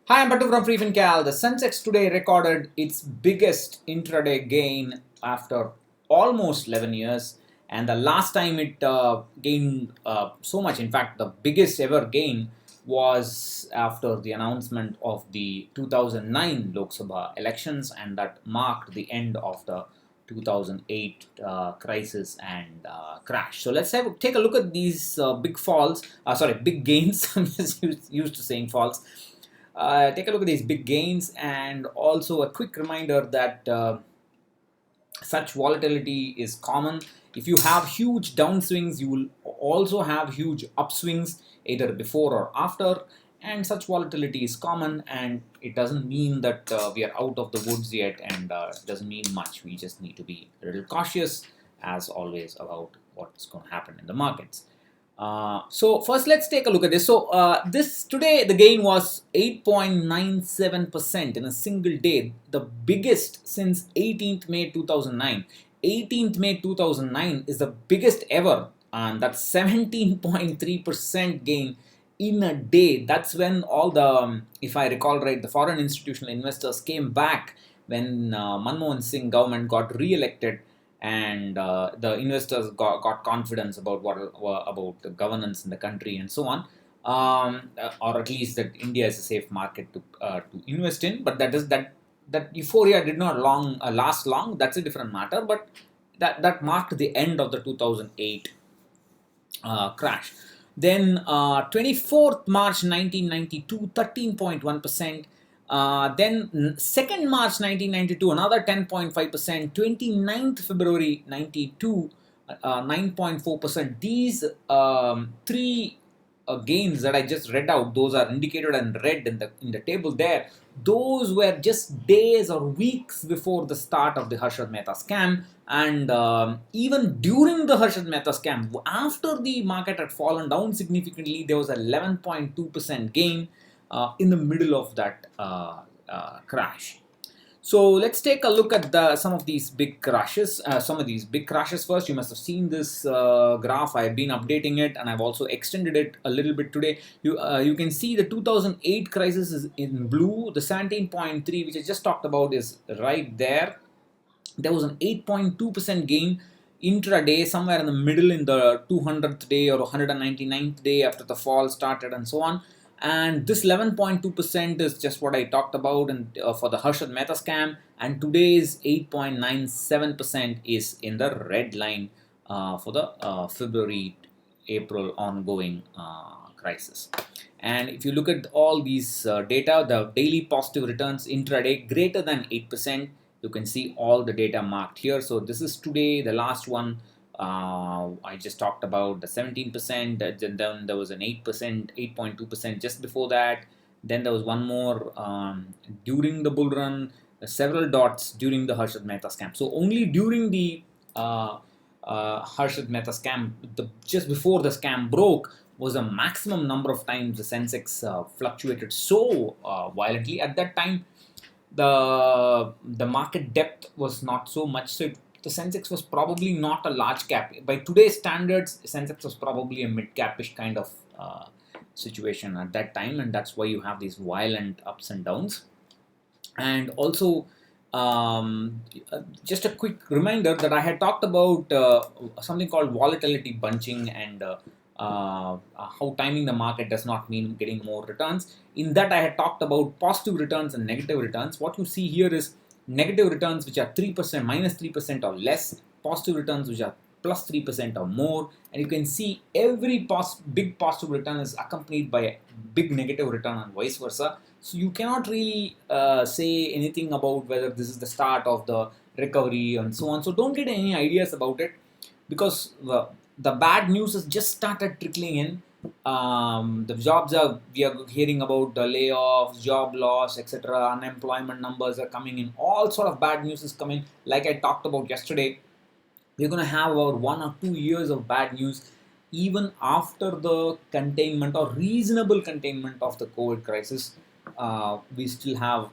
Hi, I'm Batu from freefincal. The Sensex today recorded its biggest intraday gain after almost 11 years. And the last time it gained so much, in fact, the biggest ever gain was after the announcement of the 2009 Lok Sabha elections, and that marked the end of the 2008 crisis and crash. So let's take a look at these big gains. I'm just used to saying falls. Take a look at these big gains, and also a quick reminder that such volatility is common. If you have huge downswings, you will also have huge upswings either before or after, and such volatility is common, and it doesn't mean that we are out of the woods yet, and it doesn't mean much. We just need to be a little cautious as always about what's going to happen in the markets. So first, let's take a look at this. So this today the gain was 8.97% in a single day, the biggest since 18th May 2009. 18th May 2009 is the biggest ever, and that's 17.3% gain in a day. That's when all the, if I recall right, the foreign institutional investors came back when Manmohan Singh government got re-elected, and the investors got confidence about about the governance in the country and so on, or at least that India is a safe market to invest in. But that euphoria did not last long. That's a different matter. But that marked the end of the 2008 crash. Then 24th March 1992, 13.1%. Then 2nd March 1992, another 10.5%. 29th February 92, 9.4%. These three gains that I just read out, those are indicated and red in the table there. Those were just days or weeks before the start of the Harshad Mehta scam, and even during the Harshad Mehta scam, after the market had fallen down significantly, there was a 11.2% gain in the middle of that crash. So let's take a look at some of these big crashes. First. You must have seen this graph. I've been updating it, and I've also extended it a little bit today. You can see the 2008 crisis is in blue. The 17.3, which I just talked about, is right there. There was an 8.2% gain intraday, somewhere in the middle, in the 200th day or 199th day after the fall started, and so on. And this 11.2% is just what I talked about, and for the Harshad Mehta scam. And today's 8.97% is in the red line for the February April ongoing crisis. And if you look at all these data, the daily positive returns intraday greater than 8%. You can see all the data marked here. So this is today, the last one. I just talked about the 17%, then there was an 8%, 8.2% just before that. Then there was one more during the bull run, several dots during the Harshad Mehta scam. So only during the Harshad Mehta scam, just before the scam broke, was a maximum number of times the Sensex fluctuated so violently. At that time, the market depth was not so much, so the Sensex was probably not a large cap. By today's standards, Sensex was probably a mid capish kind of situation at that time, and that's why you have these violent ups and downs. And also, just a quick reminder that I had talked about something called volatility bunching, and how timing the market does not mean getting more returns. In that, I had talked about positive returns and negative returns. What you see here is negative returns which are 3%, minus 3% or less, positive returns which are plus 3% or more, and you can see every big positive return is accompanied by a big negative return and vice versa. So you cannot really say anything about whether this is the start of the recovery and so on. So don't get any ideas about it, because the bad news has just started trickling in. The jobs we are hearing about the layoffs, job loss, etc. Unemployment numbers are coming in. All sort of bad news is coming. Like I talked about yesterday, we're going to have about 1 or 2 years of bad news even after the containment or reasonable containment of the COVID crisis. We still have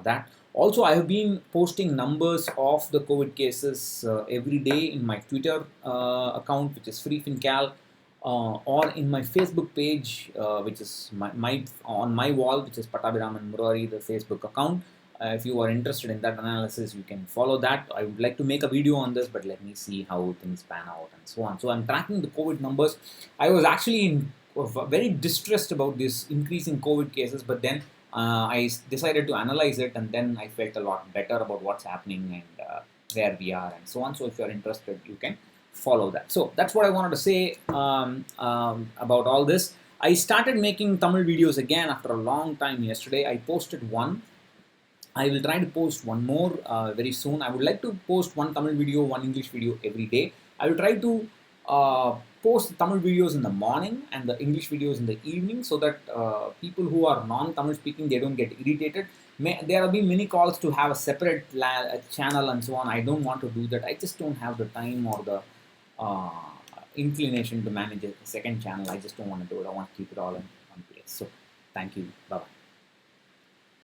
that. Also, I have been posting numbers of the COVID cases every day in my Twitter account, which is freefincal. or in my Facebook page, which is my on my wall, which is Pattabhiraman Murari, the Facebook account. If you are interested in that analysis, you can follow that. I would like to make a video on this, but let me see how things pan out and so on. So I'm tracking the COVID numbers. I was actually very distressed about this increase in COVID cases, but then decided to analyze it, and then I felt a lot better about what's happening and where we are and so on. So if you're interested, you can follow that. So that's what I wanted to say about all this. I started making Tamil videos again after a long time yesterday. I posted one. I will try to post one more very soon. I would like to post one Tamil video, one English video every day. I will try to post the Tamil videos in the morning and the English videos in the evening, so that people who are non-Tamil speaking, they don't get irritated. There have been many calls to have a separate channel and so on. I don't want to do that. I just don't have the time or the uh, inclination to manage a second channel. I just don't want to do it. I want to keep it all in one place. So thank you. Bye bye.